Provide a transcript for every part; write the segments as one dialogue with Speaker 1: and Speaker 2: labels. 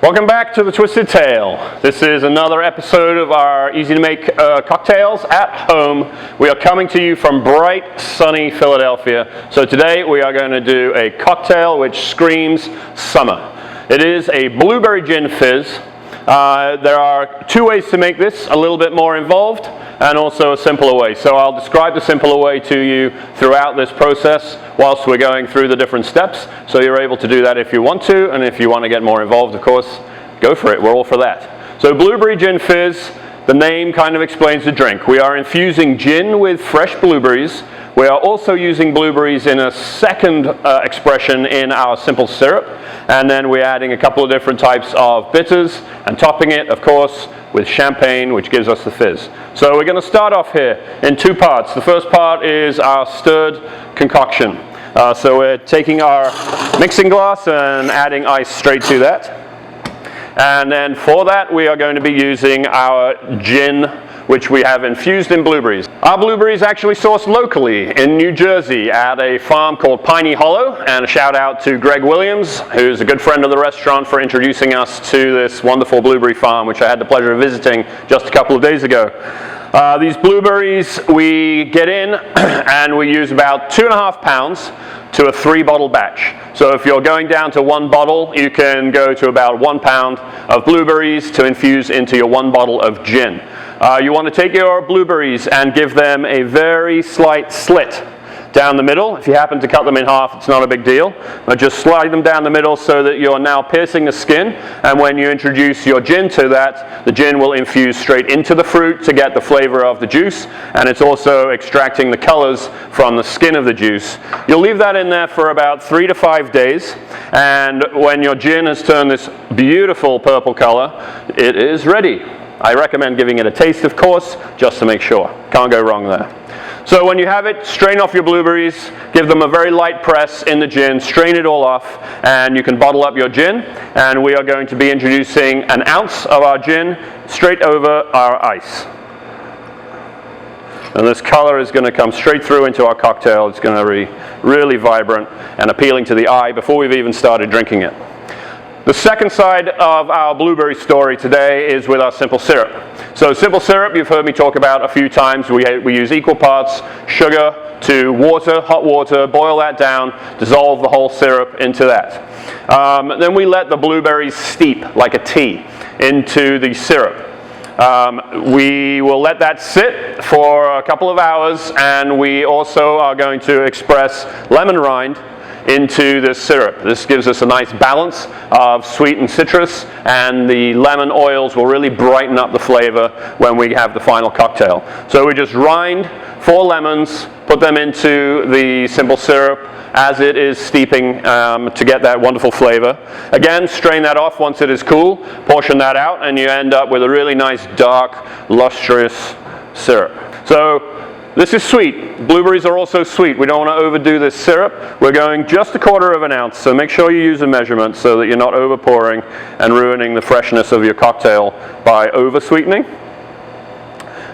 Speaker 1: Welcome back to the Twisted Tale. This is another episode of our easy to make cocktails at home. We are coming to you from bright, sunny Philadelphia. So today we are going to do a cocktail which screams summer. It is a Blueberry Gin Fizz. There are two ways to make this, a little bit more involved and also a simpler way. So I'll describe the simpler way to you throughout this process whilst we're going through the different steps. So you're able to do that if you want to, and if you want to get more involved, of course, go for it. We're all for that. So Blueberry Gin Fizz, the name kind of explains the drink. We are infusing gin with fresh blueberries. We are also using blueberries in a second expression in our simple syrup. And then we're adding a couple of different types of bitters and topping it, of course, with champagne, which gives us the fizz. So we're going to start off here in two parts. The first part is our stirred concoction. So we're taking our mixing glass and adding ice straight to that. And then for that, we are going to be using our gin, which we have infused in blueberries. Our blueberries actually sourced locally in New Jersey at a farm called Piney Hollow, and a shout out to Greg Williams, who's a good friend of the restaurant, for introducing us to this wonderful blueberry farm, which I had the pleasure of visiting just a couple of days ago. These blueberries we get in and we use about 2.5 pounds to a 3-bottle batch. So if you're going down to 1 bottle, you can go to about 1 pound of blueberries to infuse into your 1 bottle of gin. You want to take your blueberries and give them a very slight slit down the middle. If you happen to cut them in half, it's not a big deal. But just slide them down the middle so that you're now piercing the skin. And when you introduce your gin to that, the gin will infuse straight into the fruit to get the flavor of the juice. And it's also extracting the colors from the skin of the juice. You'll leave that in there for about 3 to 5 days. And when your gin has turned this beautiful purple color, it is ready. I recommend giving it a taste, of course, just to make sure. Can't go wrong there. So when you have it, strain off your blueberries, give them a very light press in the gin, strain it all off, and you can bottle up your gin. And we are going to be introducing 1 ounce of our gin straight over our ice. And this color is going to come straight through into our cocktail. It's going to be really vibrant and appealing to the eye before we've even started drinking it. The second side of our blueberry story today is with our simple syrup. So simple syrup, you've heard me talk about a few times. We use equal parts sugar to water, hot water, boil that down, dissolve the whole syrup into that. Then we let the blueberries steep like a tea into the syrup. We will let that sit for a couple of hours, and we also are going to express lemon rind into this syrup. This gives us a nice balance of sweet and citrus, and the lemon oils will really brighten up the flavor when we have the final cocktail. So we just rind 4 lemons, put them into the simple syrup as it is steeping to get that wonderful flavor. Again, strain that off once it is cool, portion that out, and you end up with a really nice dark, lustrous syrup. So this is sweet. Blueberries are also sweet. We don't want to overdo this syrup. We're going just 1/4 ounce, so make sure you use a measurement so that you're not over pouring and ruining the freshness of your cocktail by over sweetening.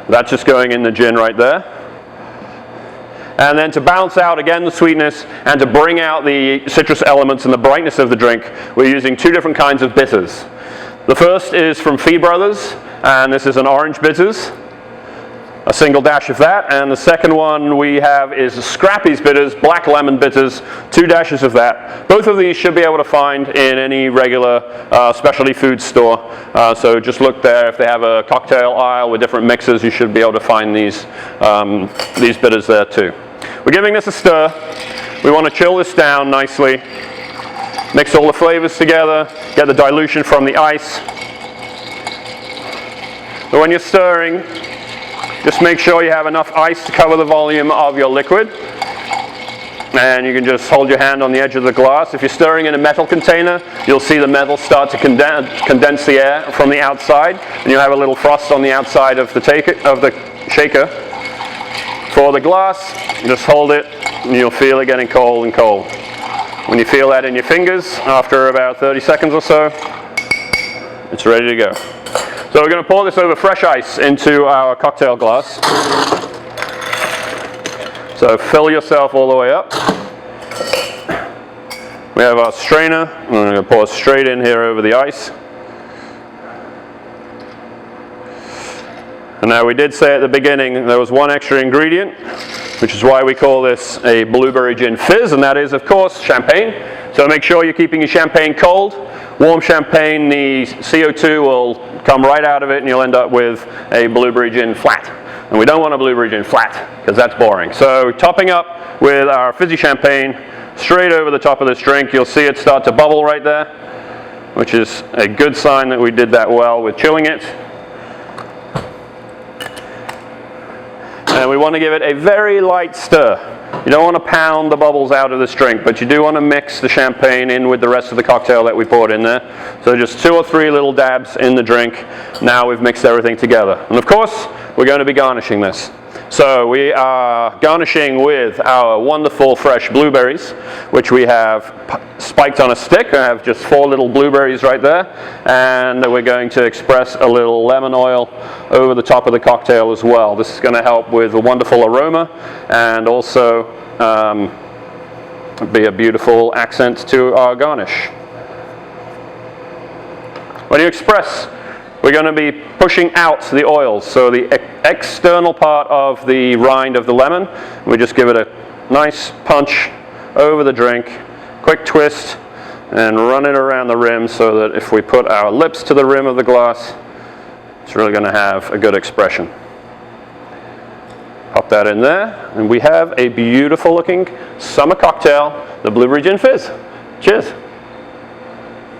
Speaker 1: That's just going in the gin right there. And then to balance out again the sweetness and to bring out the citrus elements and the brightness of the drink, we're using 2 different kinds of bitters. The first is from Fee Brothers, and this is an orange bitters. A single dash of that, and the second one we have is Scrappy's bitters, black lemon bitters, 2 dashes of that. Both of these should be able to find in any regular specialty food store. So just look there. If they have a cocktail aisle with different mixes, you should be able to find these bitters there too. We're giving this a stir. We want to chill this down nicely. Mix all the flavors together, get the dilution from the ice. But when you're stirring, just make sure you have enough ice to cover the volume of your liquid. And you can just hold your hand on the edge of the glass. If you're stirring in a metal container, you'll see the metal start to condense the air from the outside, and you'll have a little frost on the outside of the shaker. For the glass, just hold it, and you'll feel it getting cold and cold. When you feel that in your fingers, after about 30 seconds or so, it's ready to go. So we're going to pour this over fresh ice into our cocktail glass. So fill yourself all the way up. We have our strainer. I'm going to pour straight in here over the ice. And now we did say at the beginning there was one extra ingredient, which is why we call this a Blueberry Gin Fizz, and that is, of course, champagne. So make sure you're keeping your champagne cold. Warm champagne, the CO2 will come right out of it and you'll end up with a Blueberry Gin flat. And we don't want a Blueberry Gin flat, because that's boring. So topping up with our fizzy champagne straight over the top of this drink, you'll see it start to bubble right there, which is a good sign that we did that well with chilling it. And we want to give it a very light stir. You don't want to pound the bubbles out of this drink, but you do want to mix the champagne in with the rest of the cocktail that we poured in there. So just 2 or 3 little dabs in the drink. Now we've mixed everything together. And of course, we're going to be garnishing this. So we are garnishing with our wonderful fresh blueberries, which we have spiked on a stick. I have just 4 little blueberries right there. And we're going to express a little lemon oil over the top of the cocktail as well. This is going to help with a wonderful aroma and also be a beautiful accent to our garnish. When you express, we're going to be pushing out the oils, so the external part of the rind of the lemon. We just give it a nice punch over the drink, quick twist, and run it around the rim so that if we put our lips to the rim of the glass, it's really going to have a good expression. Pop that in there, and we have a beautiful looking summer cocktail, the Blueberry Gin Fizz. Cheers.